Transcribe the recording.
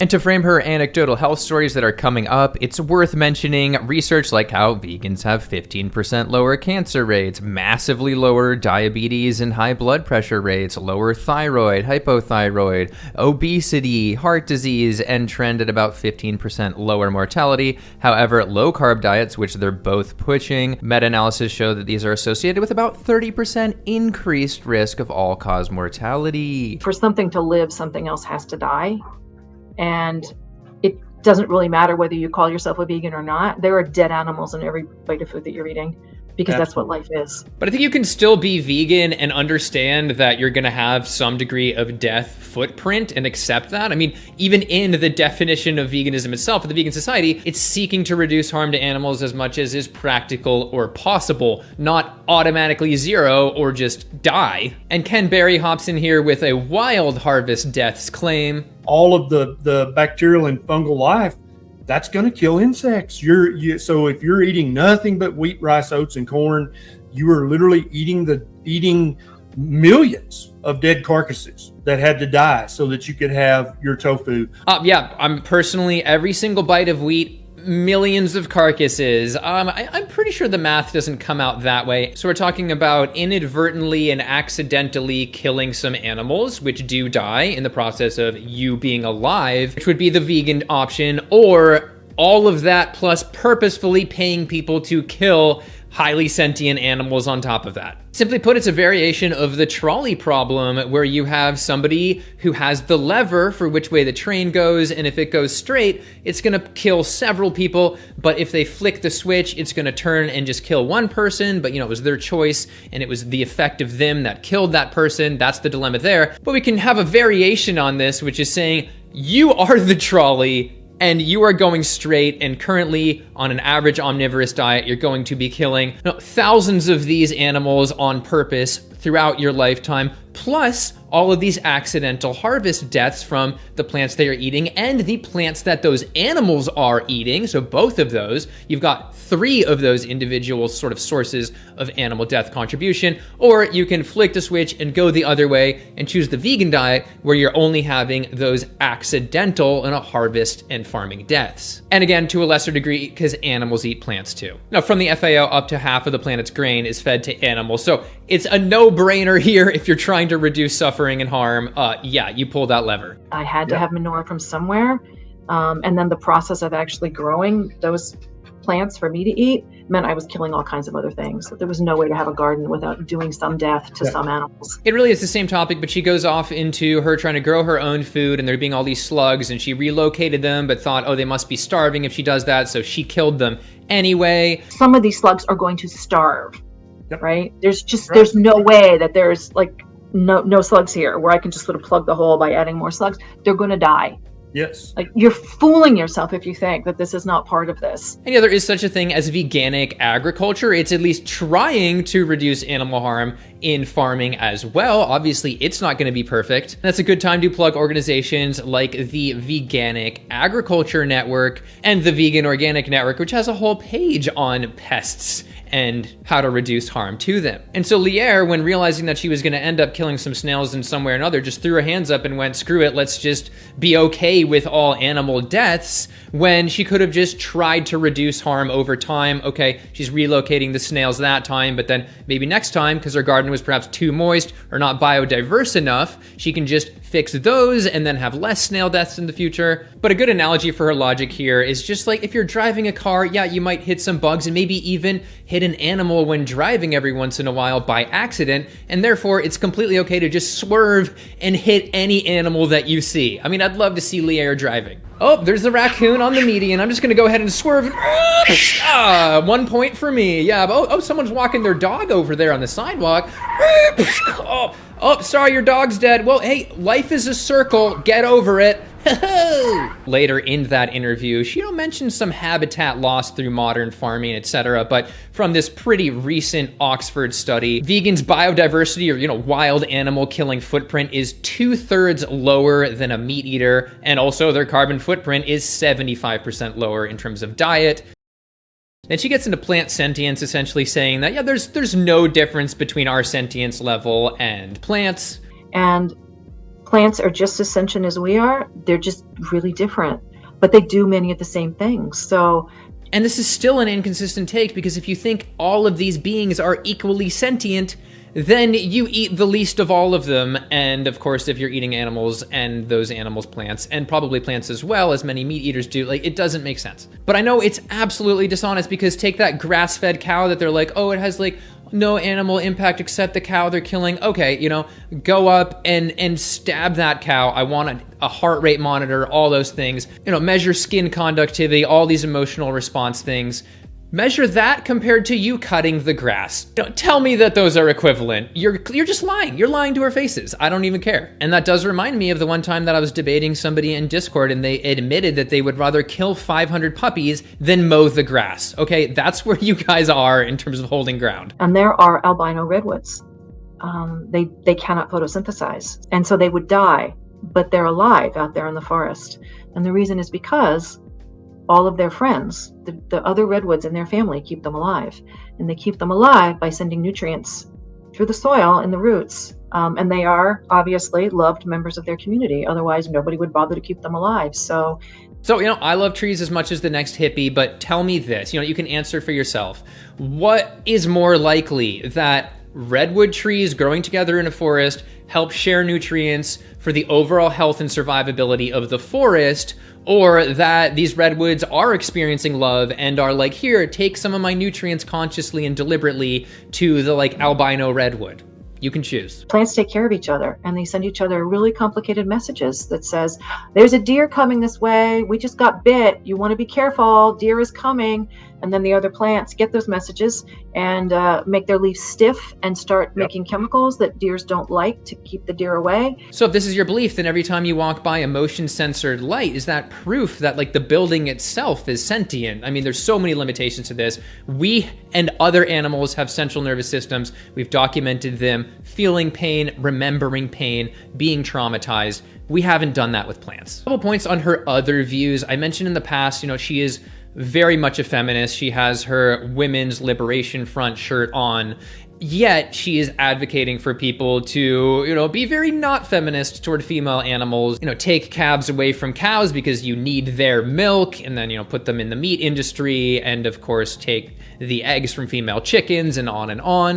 And to frame her anecdotal health stories that are coming up, it's worth mentioning research like how vegans have 15% lower cancer rates, massively lower diabetes and high blood pressure rates, lower thyroid, hypothyroid, obesity, heart disease, and trend at about 15% lower mortality. However, low-carb diets, which they're both pushing, meta-analysis show that these are associated with about 30% increased risk of all-cause mortality. For something to live, something else has to die. And it doesn't really matter whether you call yourself a vegan or not. There are dead animals in every bite of food that you're eating, because that's what life is. But I think you can still be vegan and understand that you're going to have some degree of death footprint and accept that. I mean, even in the definition of veganism itself, in the vegan society, it's seeking to reduce harm to animals as much as is practical or possible, not automatically zero or just die. And Ken Berry hops in here with a wild harvest deaths claim. All of the bacterial and fungal life, that's going to kill insects. So if you're eating nothing but wheat, rice, oats, and corn, you are literally eating millions of dead carcasses that had to die so that you could have your tofu. Yeah, I'm personally, every single bite of wheat, millions of carcasses. I'm pretty sure the math doesn't come out that way. So we're talking about inadvertently and accidentally killing some animals, which do die in the process of you being alive, which would be the vegan option, or all of that plus purposefully paying people to kill highly sentient animals on top of that. Simply put, it's a variation of the trolley problem, where you have somebody who has the lever for which way the train goes, and if it goes straight, it's gonna kill several people, but if they flick the switch, it's gonna turn and just kill one person, but it was their choice, and it was the effect of them that killed that person. That's the dilemma there. But we can have a variation on this, which is saying, you are the trolley, and you are going straight, and currently on an average omnivorous diet, you're going to be killing thousands of these animals on purpose throughout your lifetime, plus all of these accidental harvest deaths from the plants they are eating and the plants that those animals are eating. So both of those, you've got 3 of those individual sort of sources of animal death contribution. Or you can flick the switch and go the other way and choose the vegan diet, where you're only having those accidental and a harvest and farming deaths. And again, to a lesser degree, because animals eat plants too. Now, from the FAO, up to half of the planet's grain is fed to animals. So it's a no-brainer here if you're trying to reduce suffering and harm. Yeah, you pull that lever. I had to have manure from somewhere. And then the process of actually growing those plants for me to eat meant I was killing all kinds of other things. There was no way to have a garden without doing some death to some animals. It really is the same topic, but she goes off into her trying to grow her own food, and there being all these slugs, and she relocated them, but thought, oh, they must be starving if she does that, so she killed them anyway. Some of these slugs are going to starve, right? There's no way that there's like no slugs here where I can just sort of plug the hole by adding more slugs. They're going to die. Yes. Like, you're fooling yourself if you think that this is not part of this. And yeah, there is such a thing as veganic agriculture. It's at least trying to reduce animal harm in farming as well. Obviously, it's not going to be perfect. And that's a good time to plug organizations like the Veganic Agriculture Network and the Vegan Organic Network, which has a whole page on pests and how to reduce harm to them. And so Lierre, when realizing that she was going to end up killing some snails in some way or another, just threw her hands up and went, screw it, let's just be okay with all animal deaths, when she could have just tried to reduce harm over time. Okay, she's relocating the snails that time, but then maybe next time, because her garden was perhaps too moist or not biodiverse enough, she can just fix those and then have less snail deaths in the future. But a good analogy for her logic here is just like if you're driving a car, yeah, you might hit some bugs and maybe even hit an animal when driving every once in a while by accident, and therefore it's completely okay to just swerve and hit any animal that you see. I mean, I'd love to see Lierre driving. Oh, there's the raccoon on the median. I'm just gonna go ahead and swerve. 1 point for me. Yeah, oh, someone's walking their dog over there on the sidewalk. Oh, sorry, your dog's dead. Well, hey, life is a circle. Get over it. Later in that interview, she mentioned some habitat loss through modern farming, etc. But from this pretty recent Oxford study, vegans' biodiversity, or wild animal killing footprint is 2/3 lower than a meat eater, and also their carbon footprint is 75% lower in terms of diet. And she gets into plant sentience, essentially saying that, yeah, there's no difference between our sentience level and plants. And Plants are just as sentient as we are. They're just really different, but they do many of the same things. So, and this is still an inconsistent take, because if you think all of these beings are equally sentient, then you eat the least of all of them. And of course, if you're eating animals and those animals plants, and probably plants as well, as many meat eaters do, like, it doesn't make sense. But I know it's absolutely dishonest, because take that grass-fed cow that they're like, oh, it has like no animal impact except the cow they're killing. Okay, you know, go up and stab that cow. I want a heart rate monitor, all those things. You know, measure skin conductivity, all these emotional response things. Measure that compared to you cutting the grass. Don't tell me that those are equivalent. You're just lying. You're lying to our faces. I don't even care. And that does remind me of the one time that I was debating somebody in Discord, and they admitted that they would rather kill 500 puppies than mow the grass. Okay, that's where you guys are in terms of holding ground. And there are albino redwoods. They cannot photosynthesize, and so they would die, but they're alive out there in the forest. And the reason is because all of their friends, the other redwoods in their family, keep them alive. And they keep them alive by sending nutrients through the soil and the roots. And they are obviously loved members of their community. Otherwise, nobody would bother to keep them alive. So, you know, I love trees as much as the next hippie, but tell me this, you know, you can answer for yourself. What is more likely, that redwood trees growing together in a forest help share nutrients for the overall health and survivability of the forest, or that these redwoods are experiencing love and are like, here, take some of my nutrients consciously and deliberately to the like albino redwood? You can choose. Plants take care of each other, and they send each other really complicated messages that says, there's a deer coming this way. We just got bit. You want to be careful. Deer is coming. And then the other plants get those messages and make their leaves stiff and start making chemicals that deers don't like to keep the deer away. So if this is your belief, then every time you walk by a motion-censored light, is that proof that like the building itself is sentient? I mean, there's so many limitations to this. We and other animals have central nervous systems. We've documented them feeling pain, remembering pain, being traumatized. We haven't done that with plants. A couple points on her other views. I mentioned in the past, you know, she is very much a feminist. She has her Women's Liberation Front shirt on, yet she is advocating for people to, you know, be very not feminist toward female animals, you know, take calves away from cows because you need their milk, and then, you know, put them in the meat industry, and of course take the eggs from female chickens, and on and on.